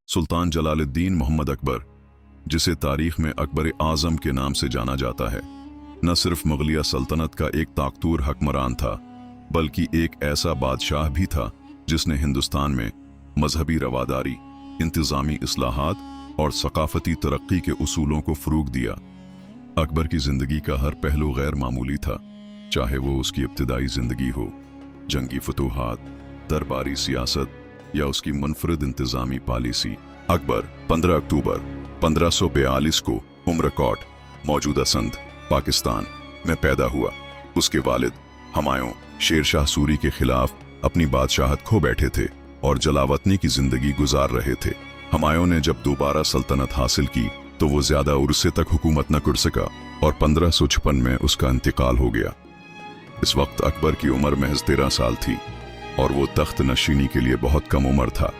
सुल्तान जलालुद्दीन मोहम्मद अकबर, जिसे तारीख में अकबर आज़म के नाम से जाना जाता है, न सिर्फ मुगलिया सल्तनत का एक ताकतूर हुक्मरान था, बल्कि एक ऐसा बादशाह भी था जिसने हिंदुस्तान में मजहबी रवादारी, इंतज़ामी इस्लाहात और सकाफती तरक्की के उसूलों को फ़रोग़ दिया। अकबर की ज़िंदगी का हर पहलू गैर मामूली था, चाहे वो उसकी इब्तिदाई ज़िंदगी हो, जंगी फतूहात, दरबारी सियासत या उसकी मुनफरिद इंतज़ामी पॉलिसी। अकबर 15 अक्टूबर 1542 को उमरकोट, मौजूदा सिंध, पाकिस्तान में पैदा हुआ। उसके वालिद हुमायूं शेर शाह सूरी के खिलाफ अपनी बादशाहत खो बैठे थे और जलावतनी की जिंदगी गुजार रहे थे। हुमायूं ने जब दोबारा सल्तनत हासिल की तो वो ज्यादा उर्से तक हुकूमत न कर सका और 1556 में उसका इंतकाल हो गया। इस वक्त अकबर की उम्र महज 13 साल थी और वो तख्त नशीनी के लिए बहुत कम उम्र था।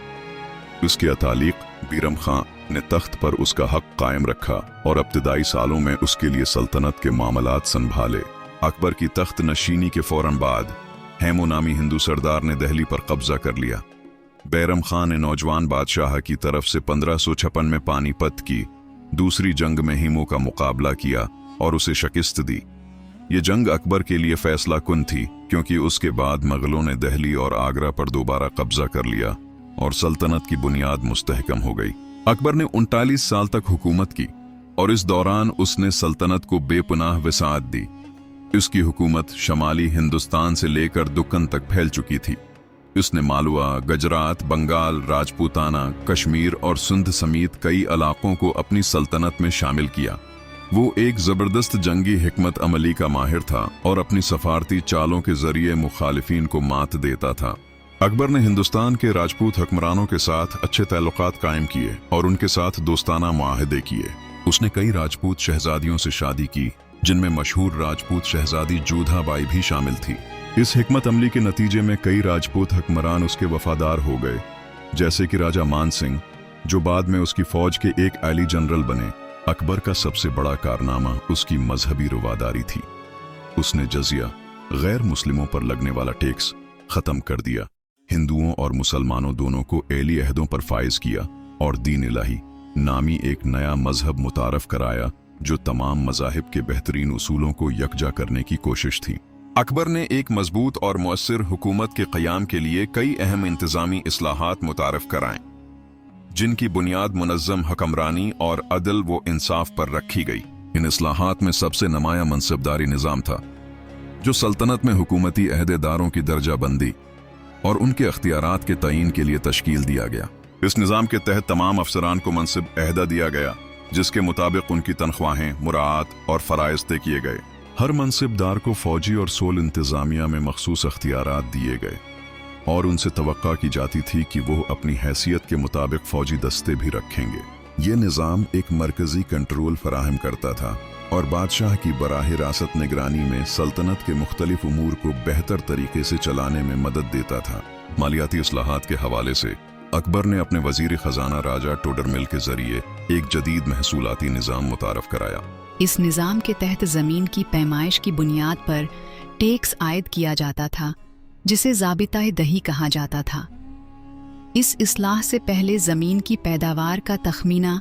उसके अतालिक बीरम खां ने तख्त पर उसका हक कायम रखा और इब्तिदाई सालों में उसके लिए सल्तनत के मामलात संभाले। अकबर की तख्त नशीनी के फौरन बाद हैमो नामी हिंदू सरदार ने दिल्ली पर कब्जा कर लिया। बैरम खान ने नौजवान बादशाह की तरफ से 1556 में पानीपत की दूसरी जंग में हिमो का मुकाबला किया और उसे शिकस्त दी। ये जंग अकबर के लिए फैसला कुन थी, क्योंकि उसके बाद मुगलों ने दिल्ली और आगरा पर दोबारा कब्जा कर लिया और सल्तनत की बुनियाद मुस्तहकम हो गई। अकबर ने 39 साल तक हुकूमत की और इस दौरान उसने सल्तनत को बेपनाह वसाअत दी। उसकी हुकूमत शमाली हिंदुस्तान से लेकर दक्कन तक फैल चुकी थी। उसने मालवा, गुजरात, बंगाल, राजपूताना, कश्मीर और सिंध समेत कई इलाकों को अपनी सल्तनत में शामिल किया। वो एक जबरदस्त जंगी हिकमत अमली का माहिर था और अपनी सफारती चालों के जरिए मुखालिफिन को मात देता था। अकबर ने हिंदुस्तान के राजपूत हुक्मरानों के साथ अच्छे ताल्लुकात कायम किए और उनके साथ दोस्ताना मुआहदे किए। उसने कई राजपूत शहजादियों से शादी की, जिनमें मशहूर राजपूत शहजादी जोधा बाई भी शामिल थी। इस हिकमत अमली के नतीजे में कई राजपूत हुक्मरान उसके वफादार हो गए, जैसे कि राजा मान सिंह, जो बाद में उसकी फौज के एक आली जनरल बने। अकबर का सबसे बड़ा कारनामा उसकी मजहबी रवादारी थी। उसने जजिया, गैर मुस्लिमों पर लगने वाला टैक्स, खत्म कर दिया। हिंदुओं और मुसलमानों दोनों को एली अहदों पर फाइज किया और दीन इलाही नामी एक नया मजहब मुतारफ कराया, जो तमाम मजाहिब के बेहतरीन उसूलों को यकजा करने की कोशिश थी। अकबर ने एक मजबूत और मुअस्सिर हुकूमत के क़याम के लिए कई अहम इंतज़ामी इस्लाहात मुतारफ कराएं, जिनकी बुनियाद मुनज़्ज़म हुक्मरानी और अदल व इंसाफ पर रखी गई। इन इस्लाहात में सबसे नुमाया मनसबदारी निज़ाम था, जो सल्तनत में हुकूमती अहदेदारों की दर्जाबंदी और उनके अख्तियारात के तयीन के लिए तश्कील दिया गया। इस निज़ाम के तहत तमाम अफसरान को मनसिब अहदा दिया गया, जिसके मुताबिक उनकी तनख्वाहें, मुराआत और फ़राइज़ तय किए गए। हर मनसिबदार को फ़ौजी और सोल इंतज़ामिया में मखसूस अख्तियारात दिए गए और उनसे तवक्का की जाती थी कि वो अपनी हैसियत के मुताबिक फ़ौजी दस्ते भी रखेंगे। ये निज़ाम एक मरकज़ी कंट्रोल फराहम करता था और बादशाह की बराह रास्त निगरानी में सल्तनत के मुख्तलिफ उमूर को बेहतर तरीके से चलाने में मदद देता था। मालियाती इस्लाहात के हवाले से अकबर ने अपने वजीर खजाना राजा टोडरमिल के जरिए एक जदीद महसूलाती निज़ाम मुतारफ कराया। इस निज़ाम के तहत ज़मीन की पैमाइश की बुनियाद पर टैक्स आयद किया जाता था, जिसे ज़ाबिता-ए दही कहा जाता था। इस इस्लाह से पहले ज़मीन की पैदावार का तखमीना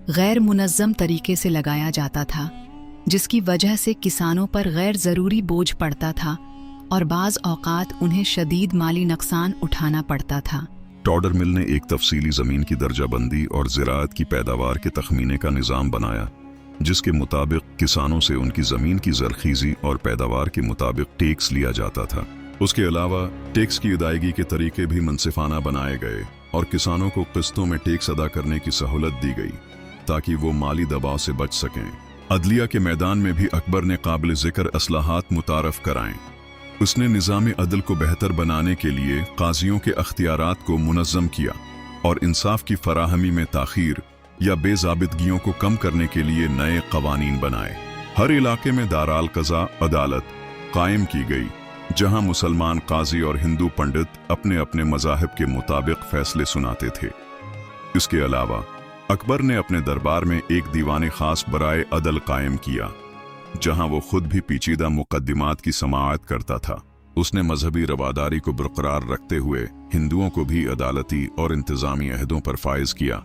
गैर मुनज़्ज़म तरीके से लगाया जाता था, जिसकी वजह से किसानों पर गैर ज़रूरी बोझ पड़ता था और बाज़ औक़ात उन्हें शदीद माली नुकसान उठाना पड़ता था। टोडरमिल ने एक तफसीली ज़मीन की दर्जाबंदी और ज़राअत की पैदावार के तखमीने का निज़ाम बनाया, जिसके मुताबिक किसानों से उनकी ज़मीन की ज़रख़ीज़ी और पैदावार के मुताबिक टैक्स लिया जाता था। उसके अलावा टैक्स की अदायगी के तरीके भी मुनसिफाना बनाए गए और किसानों को किस्तों में टैक्स अदा करने की सहूलत दी गई, ताकि वो माली दबाव से बच सकें। अदलिया के मैदान में भी अकबर ने काबिल ज़िक्र इस्लाहात मुतारफ कराएं। उसने निज़ाम अदल को बेहतर बनाने के लिए काजियों के अख्तियारात को मुनज़्ज़म किया और इंसाफ की फराहमी में ताख़ीर या बेज़ाबितगियों को कम करने के लिए नए कवानीन बनाए। हर इलाके में दाराल क़ज़ा अदालत कायम की गई, जहां मुसलमान काजी और हिंदू पंडित अपने अपने मज़ाहिब के मुताबिक फैसले सुनाते थे। इसके अलावा अकबर ने अपने दरबार में एक दीवान खास बराए अदल कायम किया, जहां वो खुद भी पेचीदा मुकद्दिमात की समाअत करता था उसने मजहबी रवादारी को बरकरार रखते हुए हिंदुओं को भी अदालती और इंतजामी अहदों पर फाइज किया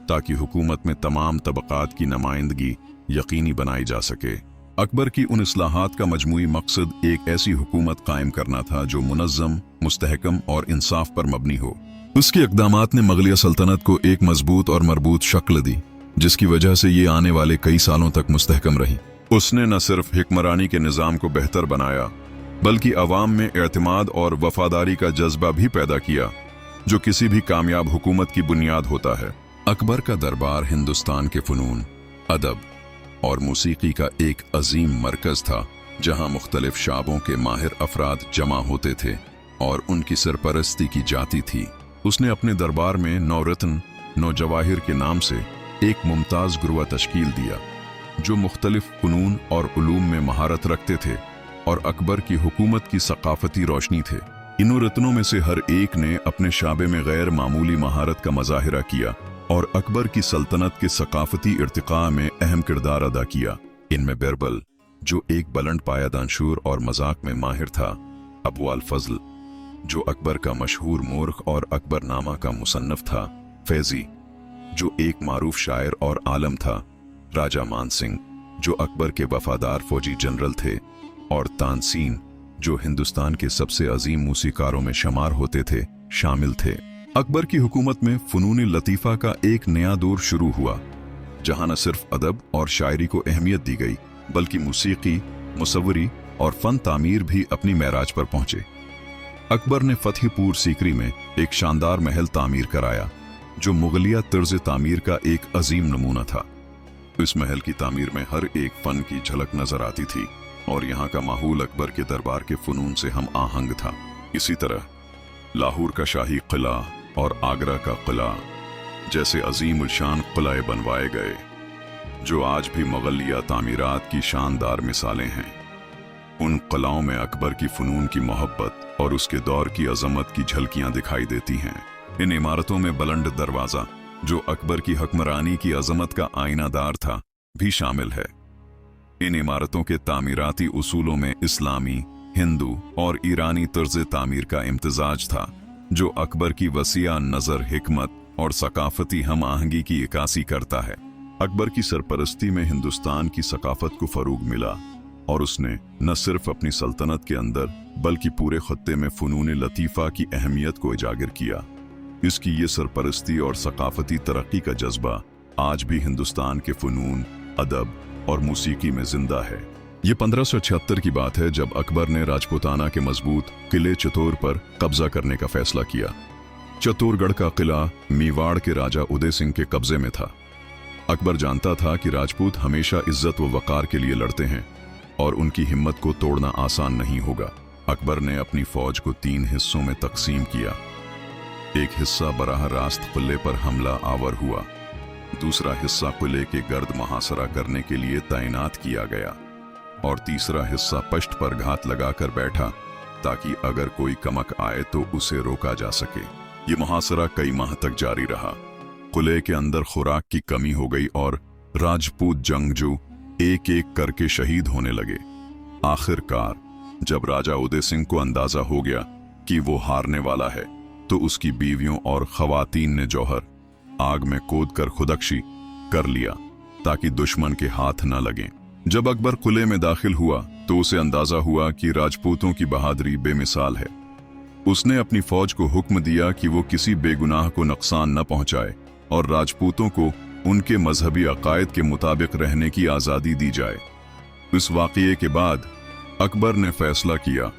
ताकि हुकूमत में तमाम तबकात की नुमाइंदगी यकीनी बनाई जा सके। अकबर की उन इस्लाहात का मजमूई मकसद एक ऐसी हुकूमत कायम करना था जो मुनज़्ज़म, मुस्तहकम और इंसाफ पर मबनी हो। उसके इक़दामात ने मुग़लिया सल्तनत को एक मजबूत और मरबूत शक्ल दी, जिसकी वजह से ये आने वाले कई सालों तक मुस्तहकम रही। उसने न सिर्फ हिक्मरानी के निज़ाम को बेहतर बनाया, बल्कि अवाम में एतमाद और वफादारी का जज्बा भी पैदा किया, जो किसी भी कामयाब हुकूमत की बुनियाद होता है। अकबर का दरबार हिंदुस्तान के फ़नून, अदब और मौसीकी का एक अजीम मरकज़ था, जहां मुख्तलिफ शाबों के माहिर अफराद जमा होते थे और उनकी सरपरस्ती की जाती थी। उसने अपने दरबार में 9 रत्न 9 जवाहिर के नाम से एक मुमताज़ गुरवा तश्कील दिया, जो मुख्तलिफ फ़नून और उलूम में महारत रखते थे और अकबर की हुकूमत की सकाफती रोशनी थे। इन रत्नों में से हर एक ने अपने शाबे में गैर मामूली महारत का मुजाहिरा किया और अकबर की सल्तनत के सकाफती इर्तिका में अहम किरदार अदा किया। इनमें बिरबल, जो एक बुलंद पाया दानशूर और मजाक में माहिर था, अबू फजल, जो अकबर का मशहूर मोर्ख और अकबरनामा का मुसन्नफ था, फैजी, जो एक मारूफ शायर और आलम था, राजा मान सिंह, जो अकबर के वफादार फौजी जनरल थे, और तानसीन, जो हिंदुस्तान के सबसे अजीम मूसीकारों में शुमार होते थे, शामिल थे। अकबर की हुकूमत में फ़नून लतीफ़ा का एक नया दौर शुरू हुआ, जहां न सिर्फ अदब और शायरी को अहमियत दी गई, बल्कि मूसीकी, मुसव्वरी और फ़न तामीर भी अपनी महराज पर पहुंचे। अकबर ने फतेहपुर सीकरी में एक शानदार महल तामीर कराया, जो मुग़लिया तर्ज तामीर का एक अजीम नमूना था। इस महल की तामीर में हर एक फ़न की झलक नजर आती थी और यहाँ का माहौल अकबर के दरबार के फ़नून से हम आहंग था। इसी तरह लाहौर का शाही किला और आगरा का किला जैसे अजीम उलशान किले बनवाए गए, जो आज भी मुग़लिया तामीरात की शानदार मिसालें हैं। उन किलाओं में अकबर की फ़नून की मोहब्बत और उसके दौर की अजमत की झलकियां दिखाई देती हैं। इन इमारतों में बुलंद दरवाज़ा, जो अकबर की हुक्मरानी की अजमत का आईनादार था, भी शामिल है। इन इमारतों के तामीराती उसूलों में इस्लामी, हिंदू और ईरानी तर्ज तामीर का इम्तिजाज था, जो अकबर की वसीआ नज़र, हिकमत और सकाफती हम आहंगी की इक्कासी करता है। अकबर की सरपरस्ती में हिंदुस्तान की सकाफत को फ़रोग मिला और उसने न सिर्फ अपनी सल्तनत के अंदर बल्कि पूरे खत्ते में फ़नून लतीफ़ा की अहमियत को उजागर किया। इसकी ये सरपरस्ती और सकाफती तरक्की का जज्बा आज भी हिंदुस्तान के फ़नून, अदब और मौसीकी में जिंदा है। ये 1576 की बात है, जब अकबर ने राजपूताना के मजबूत किले चित्तौड़ पर कब्जा करने का फैसला किया। चित्तौड़गढ़ का किला मेवाड़ के राजा उदय सिंह के कब्जे में था। अकबर जानता था कि राजपूत हमेशा इज्जत व वकार के लिए लड़ते हैं और उनकी हिम्मत को तोड़ना आसान नहीं होगा। अकबर ने अपनी फौज को 3 हिस्सों में तकसीम किया। एक हिस्सा बराह रास्त किले पर हमला आवर हुआ, दूसरा हिस्सा किले के गर्द मुहासरा करने के लिए तैनात किया गया और तीसरा हिस्सा पश्त पर घात लगाकर बैठा ताकि अगर कोई कमक आए तो उसे रोका जा सके। ये मुहासरा कई माह तक जारी रहा। किले के अंदर खुराक की कमी हो गई और राजपूत जंगजू एक एक करके शहीद होने लगे। आखिरकार जब राजा उदय सिंह को अंदाजा हो गया कि वो हारने वाला है, तो उसकी बीवियों और खवातीन ने जौहर आग में कूद कर खुदकशी कर लिया ताकि दुश्मन के हाथ न लगें। जब अकबर किले में दाखिल हुआ तो उसे अंदाजा हुआ कि राजपूतों की बहादुरी बेमिसाल है। उसने अपनी फौज को हुक्म दिया कि वो किसी बेगुनाह को नुकसान न पहुंचाए और राजपूतों को उनके मजहबी अकायद के मुताबिक रहने की आज़ादी दी जाए। इस वाक़ये के बाद अकबर ने फैसला किया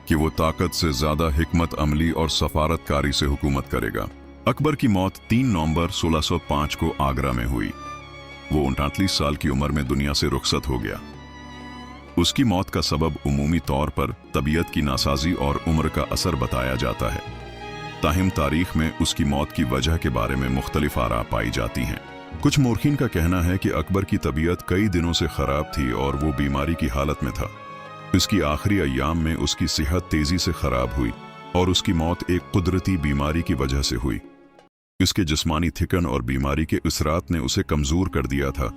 कि वो ताकत से ज़्यादा हिकमत अमली और सफारतकारी से हुकूमत करेगा। अकबर की मौत 3 नवंबर 1605 को आगरा में हुई। वो 39 साल की उम्र में दुनिया से रुखसत हो गया। उसकी मौत का सबब उमूमी तौर पर तबीयत की नासाजी और उम्र का असर बताया जाता है। ताहिम तारीख में उसकी मौत की वजह के बारे में मुख्तलिफ आरा पाई जाती हैं। कुछ मोरखीन का कहना है कि अकबर की तबीयत कई दिनों से खराब थी और वो बीमारी की हालत में था। इसकी आखिरी अय्याम में उसकी सेहत तेजी से खराब हुई और उसकी मौत एक कुदरती बीमारी की वजह से हुई। इसके जिस्मानी थिकन और बीमारी के असरात ने उसे कमजोर कर दिया था,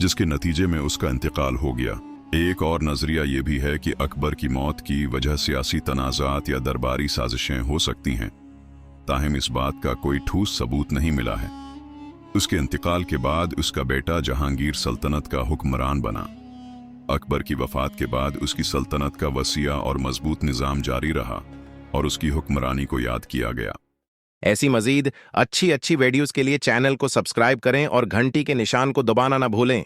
जिसके नतीजे में उसका इंतकाल हो गया। एक और नजरिया ये भी है कि अकबर की मौत की वजह सियासी तनाज़ात या दरबारी साजिशें हो सकती हैं, ताहम इस बात का कोई ठोस सबूत नहीं मिला है। उसके इंतकाल के बाद उसका बेटा जहांगीर सल्तनत का हुक्मरान बना। अकबर की वफात के बाद उसकी सल्तनत का वसीया और मजबूत निज़ाम जारी रहा और उसकी हुक्मरानी को याद किया गया। ऐसी मजीद अच्छी वीडियोस के लिए चैनल को सब्सक्राइब करें और घंटी के निशान को दबाना ना भूलें।